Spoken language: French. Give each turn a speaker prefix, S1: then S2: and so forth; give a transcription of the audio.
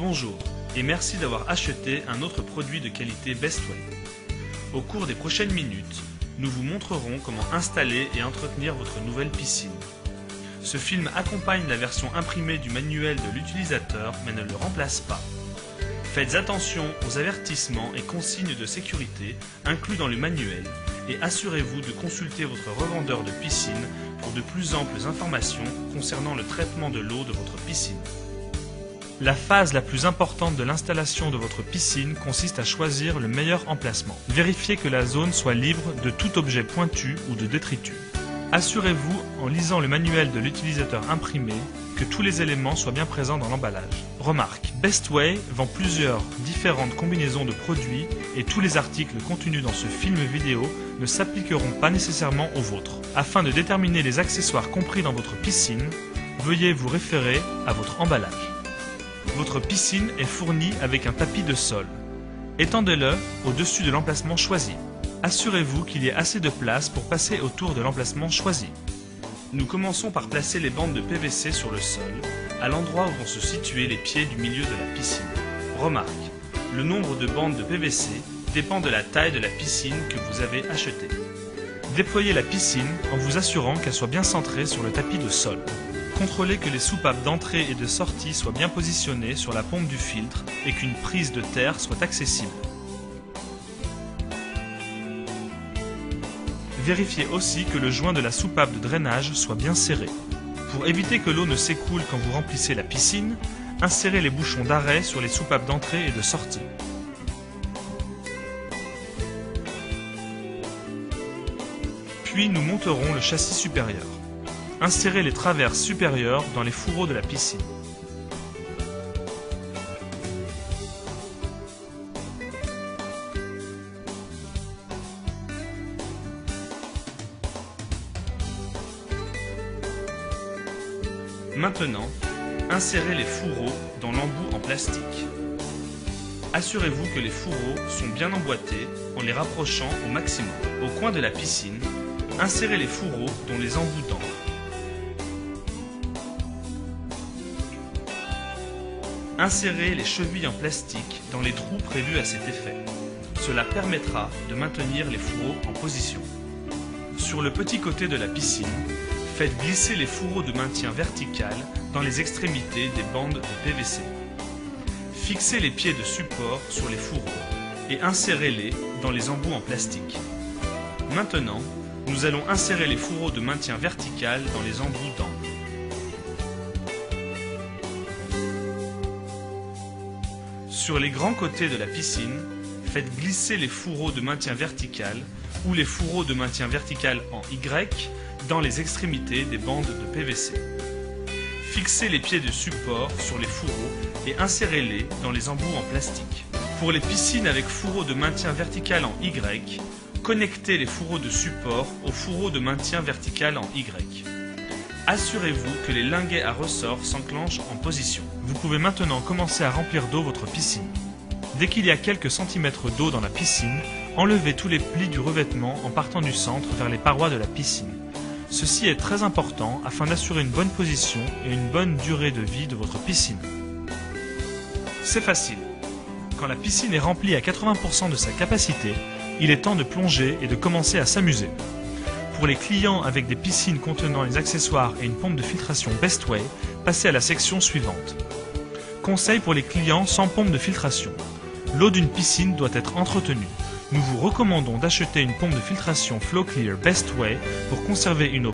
S1: Bonjour et merci d'avoir acheté un autre produit de qualité Bestway. Au cours des prochaines minutes, nous vous montrerons comment installer et entretenir votre nouvelle piscine. Ce film accompagne la version imprimée du manuel de l'utilisateur mais ne le remplace pas. Faites attention aux avertissements et consignes de sécurité inclus dans le manuel et assurez-vous de consulter votre revendeur de piscine pour de plus amples informations concernant le traitement de l'eau de votre piscine. La phase la plus importante de l'installation de votre piscine consiste à choisir le meilleur emplacement. Vérifiez que la zone soit libre de tout objet pointu ou de détritus. Assurez-vous, en lisant le manuel de l'utilisateur imprimé, que tous les éléments soient bien présents dans l'emballage. Remarque, Bestway vend plusieurs différentes combinaisons de produits et tous les articles contenus dans ce film vidéo ne s'appliqueront pas nécessairement aux vôtres. Afin de déterminer les accessoires compris dans votre piscine, veuillez vous référer à votre emballage. Votre piscine est fournie avec un tapis de sol. Étendez-le au-dessus de l'emplacement choisi. Assurez-vous qu'il y ait assez de place pour passer autour de l'emplacement choisi. Nous commençons par placer les bandes de PVC sur le sol, à l'endroit où vont se situer les pieds du milieu de la piscine. Remarque, le nombre de bandes de PVC dépend de la taille de la piscine que vous avez achetée. Déployez la piscine en vous assurant qu'elle soit bien centrée sur le tapis de sol. Contrôlez que les soupapes d'entrée et de sortie soient bien positionnées sur la pompe du filtre et qu'une prise de terre soit accessible. Vérifiez aussi que le joint de la soupape de drainage soit bien serré. Pour éviter que l'eau ne s'écoule quand vous remplissez la piscine, insérez les bouchons d'arrêt sur les soupapes d'entrée et de sortie. Puis nous monterons le châssis supérieur. Insérez les traverses supérieures dans les fourreaux de la piscine. Maintenant, insérez les fourreaux dans l'embout en plastique. Assurez-vous que les fourreaux sont bien emboîtés en les rapprochant au maximum. Au coin de la piscine, insérez les fourreaux dans les embouts d'encre. Insérez les chevilles en plastique dans les trous prévus à cet effet. Cela permettra de maintenir les fourreaux en position. Sur le petit côté de la piscine, faites glisser les fourreaux de maintien vertical dans les extrémités des bandes de PVC. Fixez les pieds de support sur les fourreaux et insérez-les dans les embouts en plastique. Maintenant, nous allons insérer les fourreaux de maintien vertical dans les embouts d'encre. Sur les grands côtés de la piscine, faites glisser les fourreaux de maintien vertical ou les fourreaux de maintien vertical en Y dans les extrémités des bandes de PVC. Fixez les pieds de support sur les fourreaux et insérez-les dans les embouts en plastique. Pour les piscines avec fourreaux de maintien vertical en Y, connectez les fourreaux de support aux fourreaux de maintien vertical en Y. Assurez-vous que les linguets à ressort s'enclenchent en position. Vous pouvez maintenant commencer à remplir d'eau votre piscine. Dès qu'il y a quelques centimètres d'eau dans la piscine, enlevez tous les plis du revêtement en partant du centre vers les parois de la piscine. Ceci est très important afin d'assurer une bonne position et une bonne durée de vie de votre piscine. C'est facile. Quand la piscine est remplie à 80% de sa capacité, il est temps de plonger et de commencer à s'amuser. Pour les clients avec des piscines contenant les accessoires et une pompe de filtration Bestway, passez à la section suivante. Conseil pour les clients sans pompe de filtration. L'eau d'une piscine doit être entretenue. Nous vous recommandons d'acheter une pompe de filtration FlowClear Bestway pour conserver une eau